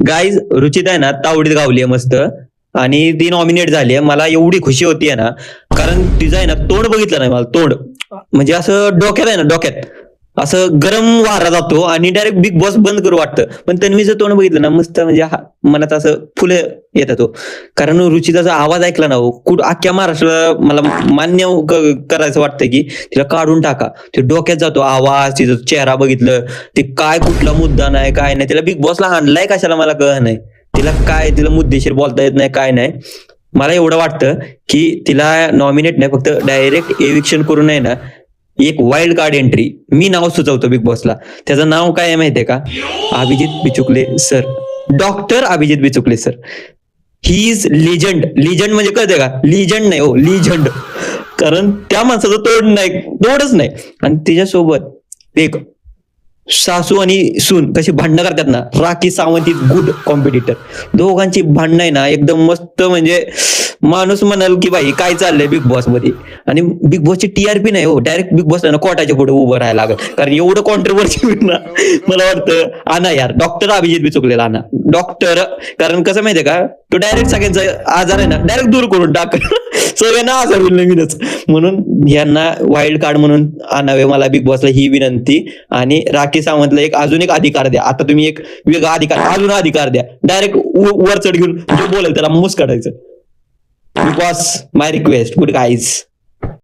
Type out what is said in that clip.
Guys Ruchita आहे ना तावडीत गावली आहे मस्त. आणि ती नॉमिनेट झाली आहे. मला एवढी खुशी होती ना, कारण तिचं आहे ना तोंड बघितलं नाही मला. तोंड म्हणजे असं डोक्यात आहे ना, डोक्यात असं गरम वारा जातो आणि डायरेक्ट बिग बॉस बंद करू वाटतं. पण तन्वीचं तोंड बघितलं ना मस्त, म्हणजे मनात असं फुले येतात तो. कारण रुचिताचा आवाज ऐकला ना हो, अख्ख्या महाराष्ट्राला मला मान्य करायचं वाटतं की तिला काढून टाका. ते डोक्यात जातो आवाज, तिचा चेहरा बघितलं, ते काय कुठला मुद्दा नाही काय नाही. तिला बिग बॉसला आणलाय कशाला मला कळ नाही. तिला मुद्देशीर बोलता येत नाही काय नाही. मला एवढं वाटतं की तिला नॉमिनेट नाही, फक्त डायरेक्ट एविक्शन करून आहे ना एक वाईल्ड कार्ड एंट्री. मी नाव सुचवतो बिग बॉसला. त्याचं नाव काय आहे माहितीये का? Abhijit Bichukale sir. Doctor Abhijit Bichukale sir. He is legend. Legend म्हणजे कळते का? लिजंड नाही हो, लिजंड. कारण त्या माणसाचं तोडच नाही. आणि तिच्यासोबत एक सासू आणि सून कशी भांडणं करतात ना, Rakhi Sawant is good competitor. दोघांची भांडणं आहे ना एकदम मस्त. म्हणजे माणूस म्हणाल की बाई काय चाललंय बिग बॉस मध्ये. आणि बिग बॉसची टीआरपी नाही हो, डायरेक्ट बिग बॉस ना कोर्टाच्या पुढे उभं राहायला लागत. कारण एवढं कॉन्ट्रोवर्सी ना, मला वाटतं आणा यार डॉक्टर अभिजित बी चुकलेला आणा डॉक्टर. कारण कसं माहितीये का, तो डायरेक्ट सगळ्यांचा आजार आहे ना डायरेक्ट दूर करून टाक. सगळ्यांना आजार होईल नवीनच. म्हणून यांना वाईल्ड कार्ड म्हणून आणावे मला बिग बॉसला ही विनंती. आणि राखी सावंतला अजून एक अधिकार द्या. आता तुम्ही एक वेगळा अधिकार, अजून अधिकार द्या. डायरेक्ट वर चढ घेऊन जो बोलेल त्याला मुस काढायचं. बिग बॉस माय रिक्वेस्ट, गुड गाईज.